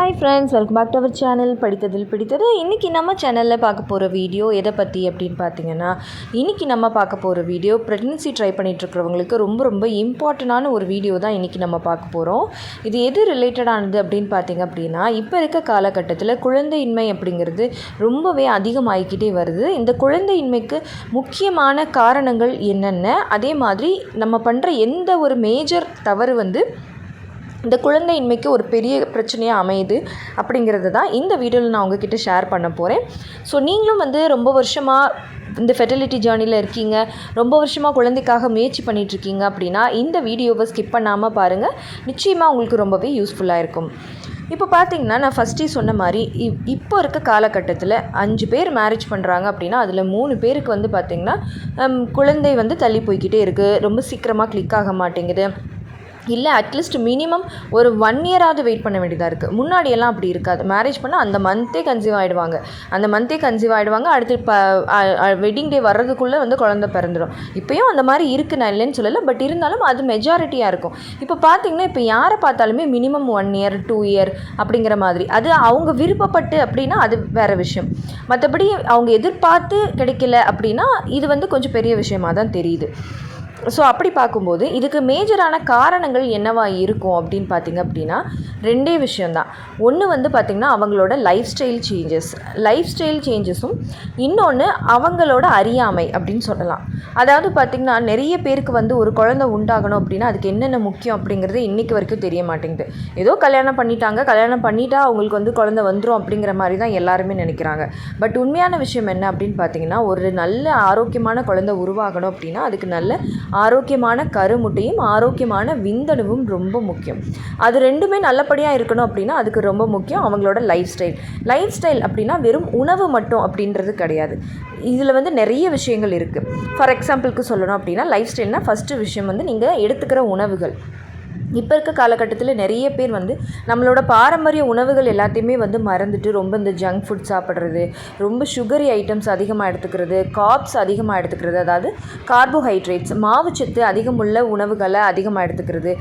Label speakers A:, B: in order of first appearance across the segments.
A: Hi friends, welcome back to our channel படித்ததில் பிடித்தது. இன்றைக்கி நம்ம சேனலில் பார்க்க போகிற வீடியோ எதை பற்றி அப்படின்னு பார்த்தீங்கன்னா, இன்றைக்கி நம்ம பார்க்க போகிற வீடியோ ப்ரெக்னன்சி ட்ரை பண்ணிகிட்ருக்கிறவங்களுக்கு ரொம்ப இம்பார்ட்டண்டான ஒரு வீடியோ தான் இன்றைக்கி நம்ம பார்க்க போகிறோம். இது எது ரிலேட்டடானது அப்படின்னு பார்த்தீங்க அப்படின்னா, இப்போ இருக்க காலகட்டத்தில் குழந்தையின்மை அப்படிங்கிறது ரொம்பவே அதிகமாகிக்கிட்டே வருது. இந்த குழந்தையின்மைக்கு முக்கியமான காரணங்கள் என்னென்ன, அதே மாதிரி நம்ம பண்ணுற எந்த ஒரு மேஜர் தவறு இந்த குழந்தையின்மைக்கு ஒரு பெரிய பிரச்சனையாக அமையுது அப்படிங்கிறது தான் இந்த வீடியோவில் நான் உங்ககிட்ட ஷேர் பண்ண போகிறேன். ஸோ நீங்களும் ரொம்ப வருஷமாக இந்த ஃபெர்டிலிட்டி ஜேர்னியில் இருக்கீங்க, ரொம்ப வருஷமாக குழந்தைக்காக முயற்சி பண்ணிகிட்ருக்கீங்க அப்படின்னா இந்த வீடியோவை ஸ்கிப் பண்ணாமல் பாருங்கள். நிச்சயமாக உங்களுக்கு ரொம்பவே யூஸ்ஃபுல்லாக இருக்கும். இப்போ பார்த்தீங்கன்னா, நான் ஃபஸ்ட்டே சொன்ன மாதிரி இப்போ இருக்க காலகட்டத்தில் 5 பேர் மேரேஜ் பண்ணுறாங்க அப்படின்னா அதில் 3 பேருக்கு பார்த்திங்கன்னா குழந்தை தள்ளி போய்கிட்டே இருக்குது, ரொம்ப சீக்கிரமாக கிளிக் ஆக மாட்டேங்குது, இல்லை அட்லீஸ்ட் மினிமம் ஒரு 1 இயராவது வெயிட் பண்ண வேண்டியதாக இருக்குது. முன்னாடியெல்லாம் அப்படி இருக்காது. மேரேஜ் பண்ணால் அந்த மந்த்தே கன்சீவ் ஆகிடுவாங்க. அடுத்து வெட்டிங் டே வர்றதுக்குள்ளே குழந்தை பிறந்துடும். இப்போயும் அந்த மாதிரி இருக்குது, நான் இல்லைன்னு சொல்லலை. பட் இருந்தாலும் அது மெஜாரிட்டியாக இருக்கும். இப்போ பார்த்திங்கன்னா, இப்போ யாரை பார்த்தாலுமே மினிமம் 1 இயர் 2 இயர் அப்படிங்கிற மாதிரி. அது அவங்க விருப்பப்பட்டு அப்படின்னா அது வேறு விஷயம். மற்றபடி அவங்க எதிர்பார்த்து கிடைக்கல அப்படின்னா இது கொஞ்சம் பெரிய விஷயமாக தான் தெரியுது. ஸோ அப்படி பார்க்கும்போது இதுக்கு மேஜரான காரணங்கள் என்னவாக இருக்கும் அப்படின்னு பார்த்திங்க அப்படின்னா 2 விஷயந்தான். ஒன்று பார்த்திங்கன்னா அவங்களோட லைஃப் ஸ்டைல் சேஞ்சஸும், இன்னொன்று அவங்களோட அறியாமை அப்படின்னு சொல்லலாம். அதாவது பார்த்திங்கன்னா, நிறைய பேருக்கு ஒரு குழந்தை உண்டாகணும் அப்படின்னா அதுக்கு என்னென்ன முக்கியம் அப்படிங்கிறது இன்றைக்கி வரைக்கும் தெரிய மாட்டேங்குது. ஏதோ கல்யாணம் பண்ணிட்டா அவங்களுக்கு குழந்தை வந்துடும் அப்படிங்கிற மாதிரி தான் எல்லாருமே நினைக்கிறாங்க. பட் உண்மையான விஷயம் என்ன அப்படின்னு பார்த்திங்கன்னா, ஒரு நல்ல ஆரோக்கியமான குழந்தை உருவாகணும் அப்படின்னா அதுக்கு நல்ல ஆரோக்கியமான கருமுட்டையும் ஆரோக்கியமான விந்தணுவும் ரொம்ப முக்கியம். அது ரெண்டுமே நல்லபடியாக இருக்கணும் அப்படின்னா அதுக்கு ரொம்ப முக்கியம் அவங்களோட லைஃப் ஸ்டைல் அப்படின்னா வெறும் உணவு மட்டும் அப்படின்றது கிடையாது. இதில் நிறைய விஷயங்கள் இருக்குது. ஃபார் எக்ஸாம்பிளுக்கு சொல்லணும் அப்படின்னா, லைஃப் ஸ்டைல்னால் ஃபஸ்ட்டு விஷயம் நீங்கள் எடுத்துக்கிற உணவுகள். இப்போ இருக்க காலகட்டத்தில் நிறைய பேர் நம்மளோட பாரம்பரிய உணவுகள் எல்லாத்தையுமே மறந்துட்டு ரொம்ப இந்த ஜங்க் ஃபுட் சாப்பிட்றது, ரொம்ப சுகரி ஐட்டம்ஸ் அதிகமாக எடுத்துக்கிறது, கார்ப்ஸ் அதிகமாக எடுத்துக்கிறது, அதாவது கார்போஹைட்ரேட்ஸ் மாவுச்சத்து அதிகமுள்ள உணவுகளை அதிகமாக எடுத்துக்கிறது.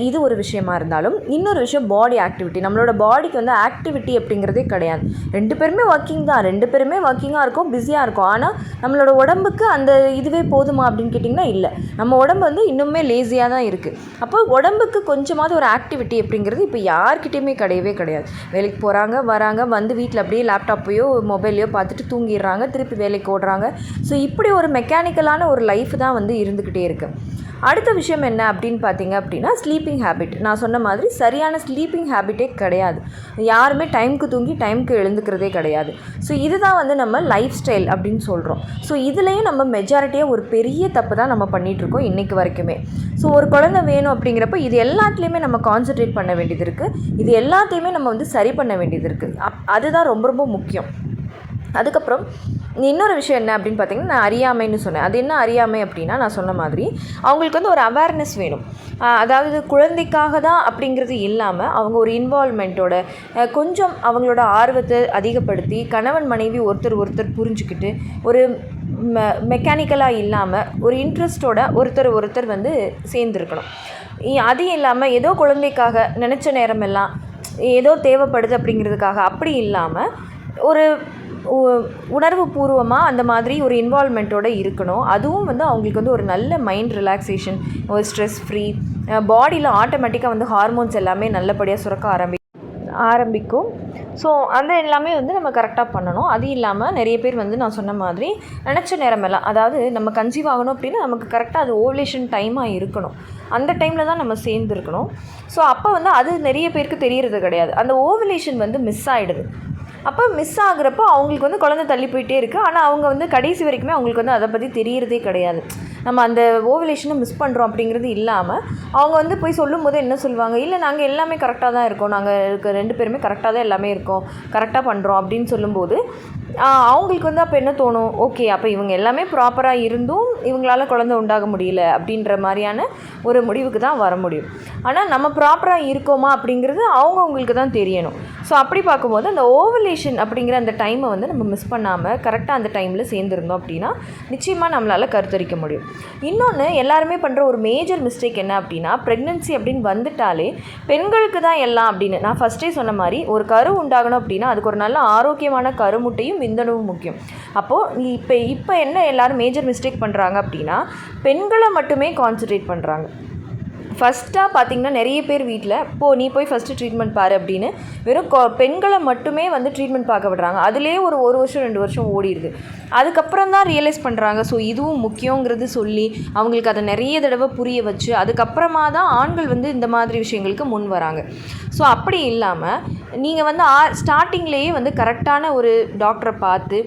A: இது ஒரு விஷயமா இருந்தாலும், இன்னொரு விஷயம் பாடி ஆக்டிவிட்டி. நம்மளோட பாடிக்கு ஆக்டிவிட்டி அப்படிங்கிறதே கிடையாது. 2 பேருமே ஒர்க்கிங்காக இருக்கும், பிஸியாக இருக்கும். ஆனால் நம்மளோட உடம்புக்கு அந்த இதுவே போதுமா அப்படின்னு கேட்டிங்கன்னா இல்லை. நம்ம உடம்பு இன்னுமே லேசியாக தான் இருக்குது. அப்போ உடம்புக்கு கொஞ்சமாவது ஒரு ஆக்டிவிட்டி அப்படிங்கிறது இப்போ யார்கிட்டையுமே கிடையாது. வேலைக்கு போகிறாங்க, வராங்க, வீட்டில் அப்படியே லேப்டாப்பையோ மொபைலையோ பார்த்துட்டு தூங்கிடுறாங்க, திருப்பி வேலைக்கு ஓடுறாங்க. ஸோ இப்படி ஒரு மெக்கானிக்கலான ஒரு லைஃப் தான் இருந்துக்கிட்டே இருக்குது. அடுத்த விஷயம் என்ன அப்படின்னு பார்த்தீங்க அப்படின்னா, ஸ்லீப்பிங் ஹேபிட். நான் சொன்ன மாதிரி சரியான ஸ்லீப்பிங் ஹேபிட்டே கிடையாது. யாருமே டைமுக்கு தூங்கி டைமுக்கு எழுந்துக்கிறதே கிடையாது. ஸோ இதுதான் நம்ம லைஃப் ஸ்டைல் அப்படின்னு சொல்கிறோம். ஸோ இதுலேயும் நம்ம மெஜாரிட்டியாக ஒரு பெரிய தப்பு தான் நம்ம பண்ணிகிட்ருக்கோம் இன்றைக்கு வரைக்குமே. ஸோ ஒரு குழந்தை வேணும் அப்படிங்கிறப்ப இது எல்லாத்துலேயுமே நம்ம கான்சன்ட்ரேட் பண்ண வேண்டியது இருக்குது. இது எல்லாத்தையுமே நம்ம சரி பண்ண வேண்டியது இருக்குது. அதுதான் ரொம்ப முக்கியம். அதுக்கப்புறம் இன்னொரு விஷயம் என்ன அப்படின்னு பார்த்தீங்கன்னா, நான் அறியாமைன்னு சொன்னேன். அது என்ன அறியாமை அப்படின்னா, நான் சொன்ன மாதிரி அவங்களுக்கு ஒரு அவேர்னஸ் வேணும். அதாவது குழந்தைக்காக தான் அப்படிங்கிறது இல்லாமல் அவங்க ஒரு இன்வால்மெண்ட்டோட கொஞ்சம் அவங்களோட ஆர்வத்தை அதிகப்படுத்தி கணவன் மனைவி ஒருத்தர் புரிஞ்சுக்கிட்டு ஒரு மெக்கானிக்கலாக இல்லாமல் ஒரு இன்ட்ரெஸ்ட்டோட ஒருத்தர் சேர்ந்துருக்கணும். அது இல்லாமல் ஏதோ குழந்தைக்காக நினச்ச நேரமெல்லாம் ஏதோ தேவைப்படுது அப்படிங்கிறதுக்காக அப்படி இல்லாமல் ஒரு உணர்வு பூர்வமாக அந்த மாதிரி ஒரு இன்வால்மெண்ட்டோடு இருக்கணும். அதுவும் அவங்களுக்கு ஒரு நல்ல மைண்ட் ரிலாக்ஸேஷன், ஒரு ஸ்ட்ரெஸ் ஃப்ரீ, பாடியில் ஆட்டோமேட்டிக்காக ஹார்மோன்ஸ் எல்லாமே நல்லபடியாக சுரக்க ஆரம்பிக்கும். ஸோ அந்த எல்லாமே நம்ம கரெக்டாக பண்ணணும். அது இல்லாமல் நிறைய பேர் நான் சொன்ன மாதிரி நினச்ச நேரமெல்லாம், அதாவது நம்ம கன்சீவ் ஆகணும் அப்படின்னா நமக்கு கரெக்டாக அது ஓவலேஷன் டைமாக இருக்கணும். அந்த டைமில் தான் நம்ம சேர்ந்துருக்கணும். ஸோ அப்போ அது நிறைய பேருக்கு தெரியறது கிடையாது. அந்த ஓவலேஷன் மிஸ் ஆகிடுது. அப்போ மிஸ் ஆகுறப்போ அவங்களுக்கு குழந்தை தள்ளி போயிட்டே இருக்குது. ஆனால் அவங்க கடைசி வரைக்குமே அவங்களுக்கு அதை பற்றி தெரியறதே கிடையாது. நம்ம அந்த ஓவலேஷனை மிஸ் பண்ணுறோம் அப்படிங்கிறது இல்லாமல் அவங்க போய் சொல்லும்போது என்ன சொல்லுவாங்க, இல்லை நாங்கள் எல்லாமே கரெக்டாக தான் இருக்கோம், நாங்கள் 2 பேருமே கரெக்டாக தான் எல்லாமே இருக்கோம், கரெக்டாக பண்ணுறோம் அப்படின்னு சொல்லும்போது அவங்களுக்கு அப்போ என்ன தோணும், ஓகே அப்போ இவங்க எல்லாமே ப்ராப்பராக இருந்தும் இவங்களால குழந்தை உண்டாக முடியல அப்படின்ற மாதிரியான ஒரு முடிவுக்கு தான் வர முடியும். ஆனால் நம்ம ப்ராப்பராக இருக்கோமா அப்படிங்கிறது அவங்களுக்கு தான் தெரியணும். ஸோ அப்படி பார்க்கும்போது அந்த ஓவலேஷன் அப்படிங்கிற அந்த டைமை நம்ம மிஸ் பண்ணாமல் கரெக்டாக அந்த டைமில் சேர்ந்துருந்தோம் அப்படின்னா நிச்சயமாக நம்மளால் கருத்தரிக்க முடியும். இன்னொன்று எல்லாருமே பண்ணுற ஒரு மேஜர் மிஸ்டேக் என்ன அப்படின்னா, ப்ரெக்னென்சி அப்படின்னு வந்துட்டாலே பெண்களுக்கு தான் எல்லாம் அப்படின்னு. நான் ஃபஸ்ட்டே சொன்ன மாதிரி ஒரு கரு உண்டாகணும் அப்படின்னா அதுக்கு ஒரு நல்ல ஆரோக்கியமான கருமுட்டையும் விந்தணுவும் முக்கியம். அப்போது இப்போ என்ன எல்லோரும் மேஜர் மிஸ்டேக் பண்ணுறாங்க அப்படின்னா, பெண்களை மட்டுமே கான்சன்ட்ரேட் பண்ணுறாங்க. ஃபஸ்ட்டாக பார்த்திங்கன்னா நிறைய பேர் வீட்டில் நீ போய் ஃபஸ்ட்டு ட்ரீட்மெண்ட் பாரு அப்படின்னு வெறும் பெண்களை மட்டுமே வந்து ட்ரீட்மெண்ட் பார்க்க விடுறாங்க. அதுலேயே ஒரு வருஷம் 2 வருஷம் ஓடிடுது. அதுக்கப்புறம் தான் ரியலைஸ் பண்ணுறாங்க ஸோ இதுவும் முக்கியங்கிறது சொல்லி அவங்களுக்கு அதை நிறைய தடவை புரிய வச்சு அதுக்கப்புறமா தான் ஆண்கள் வந்து இந்த மாதிரி விஷயங்களுக்கு முன் வராங்க. ஸோ அப்படி இல்லாமல் நீங்கள் வந்து ஸ்டார்டிங்லேயே வந்து கரெக்டான ஒரு டாக்டரை பார்த்து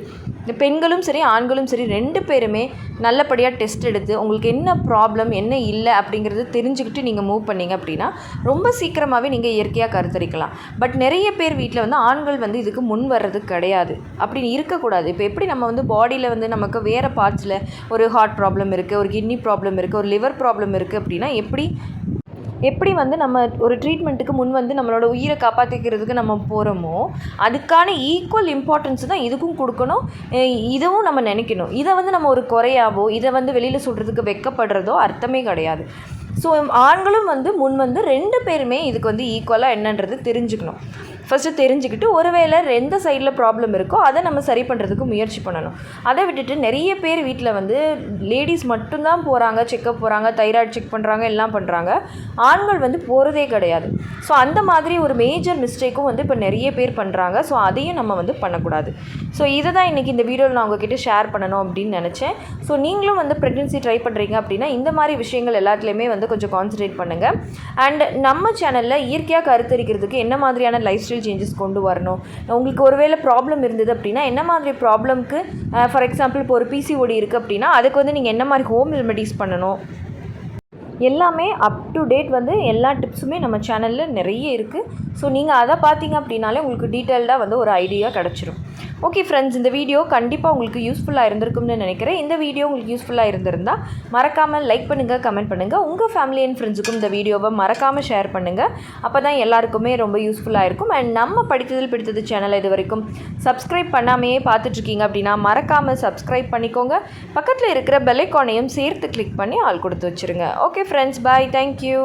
A: பெண்களும் சரி ஆண்களும் சரி 2 பேருமே நல்லபடியாக டெஸ்ட் எடுத்து உங்களுக்கு என்ன ப்ராப்ளம் என்ன இல்லை அப்படிங்கிறது தெரிஞ்சுக்கிட்டு நீங்கள் மூவ் பண்ணிங்க அப்படின்னா ரொம்ப சீக்கிரமாகவே நீங்கள் இயற்கையாக கருத்தரிக்கலாம். பட் நிறைய பேர் வீட்டில் வந்து ஆண்கள் வந்து இதுக்கு முன் வர்றது கிடையாது. அப்படி இருக்கக்கூடாது. இப்போ எப்படி நம்ம வந்து பாடியில் வந்து நமக்கு வேறு பார்ட்ஸில் ஒரு ஹார்ட் ப்ராப்ளம் இருக்குது, ஒரு கிட்னி ப்ராப்ளம் இருக்குது, ஒரு லிவர் ப்ராப்ளம் இருக்குது அப்படின்னா எப்படி வந்து நம்ம ஒரு ட்ரீட்மெண்ட்டுக்கு முன் வந்து நம்மளோட உயிரை காப்பாற்றிக்கிறதுக்கு நம்ம போகிறோமோ அதுக்கான ஈக்குவல் இம்பார்ட்டன்ஸ் தான் இதுக்கும் கொடுக்கணும். இதுவும் நம்ம நினைக்கணும். இதை வந்து நம்ம ஒரு குறையாவோ இதை வந்து வெளியில் சொல்கிறதுக்கு வெட்கப்படுறதோ அர்த்தமே கிடையாது. ஸோ ஆண்களும் வந்து முன் வந்து 2 பேருமே இதுக்கு வந்து ஈக்குவலாக என்னன்றது தெரிஞ்சுக்கணும். ஃபஸ்ட்டு தெரிஞ்சுக்கிட்டு ஒருவேளை எந்த சைடில் ப்ராப்ளம் இருக்கோ அதை நம்ம சரி பண்ணுறதுக்கு முயற்சி பண்ணணும். அதை விட்டுட்டு நிறைய பேர் வீட்டில் வந்து லேடிஸ் மட்டும்தான் போகிறாங்க, செக்கப் போகிறாங்க, தைராய்டு செக் பண்ணுறாங்க, எல்லாம் பண்ணுறாங்க. ஆண்கள் வந்து போகிறதே கிடையாது. ஸோ அந்த மாதிரி ஒரு மேஜர் மிஸ்டேக்கும் வந்து இப்போ நிறைய பேர் பண்ணுறாங்க. ஸோ அதையும் நம்ம வந்து பண்ணக்கூடாது. ஸோ இதை தான் இன்றைக்கி இந்த வீடியோவில் நான் உங்ககிட்ட ஷேர் பண்ணணும் அப்படின்னு நினச்சேன். ஸோ நீங்களும் வந்து ப்ரெக்னென்சி ட்ரை பண்ணுறீங்க அப்படின்னா இந்த மாதிரி விஷயங்கள் எல்லாத்துலேயுமே வந்து கொஞ்சம் கான்சன்ட்ரேட் பண்ணுங்கள். அண்ட் நம்ம சேனலில் இயற்கையாக கருத்தரிக்கிறதுக்கு என்ன மாதிரியான லைஃப் ஸ்டைல் சேஞ்சஸ் கொண்டு வரணும், உங்களுக்கு ஒருவேளை ப்ராப்ளம் இருந்தது அப்படின்னா என்ன மாதிரி ப்ராப்ளம்க்கு ஃபார் எக்ஸாம்பிள் இப்போ ஒரு பிசிஓடி இருக்குது அப்படின்னா அதுக்கு வந்து நீங்கள் என்ன மாதிரி ஹோம் ரெமெடிஸ் பண்ணணும், எல்லாமே அப் டு டேட் வந்து எல்லா டிப்ஸுமே நம்ம சேனலில் நிறைய இருக்குது. ஸோ நீங்கள் அதை பார்த்தீங்க அப்படின்னாலே உங்களுக்கு டீட்டெயில்டாக வந்து ஒரு ஐடியா கிடச்சிரும். ஓகே ஃப்ரெண்ட்ஸ், இந்த வீடியோ கண்டிப்பாக உங்களுக்கு யூஸ்ஃபுல்லாக இருந்திருக்கும்னு நினைக்கிறேன். இந்த வீடியோ உங்களுக்கு யூஸ்ஃபுல்லாக இருந்திருந்தால் மறக்காமல் லைக் பண்ணுங்கள், கமெண்ட் பண்ணுங்கள். உங்கள் ஃபேமிலி அண்ட் ஃப்ரெண்ட்ஸுக்கும் இந்த வீடியோவை மறக்காமல் ஷேர் பண்ணுங்கள். அப்போ தான் எல்லாருக்குமே ரொம்ப யூஸ்ஃபுல்லாக இருக்கும். அண்ட் நம்ம படித்ததில் பிடித்தது சேனலை இது வரைக்கும் சப்ஸ்கிரைப் பண்ணாமையே பார்த்துட்ருக்கீங்க அப்படின்னா மறக்காமல் சப்ஸ்கிரைப் பண்ணிக்கோங்க. பக்கத்தில் இருக்கிற பெல் ஐகானையும் சேர்த்து கிளிக் பண்ணி ஆல் கொடுத்து வச்சுருங்க. ஓகே ஃப்ரெண்ட்ஸ், பாய், தேங்க்யூ.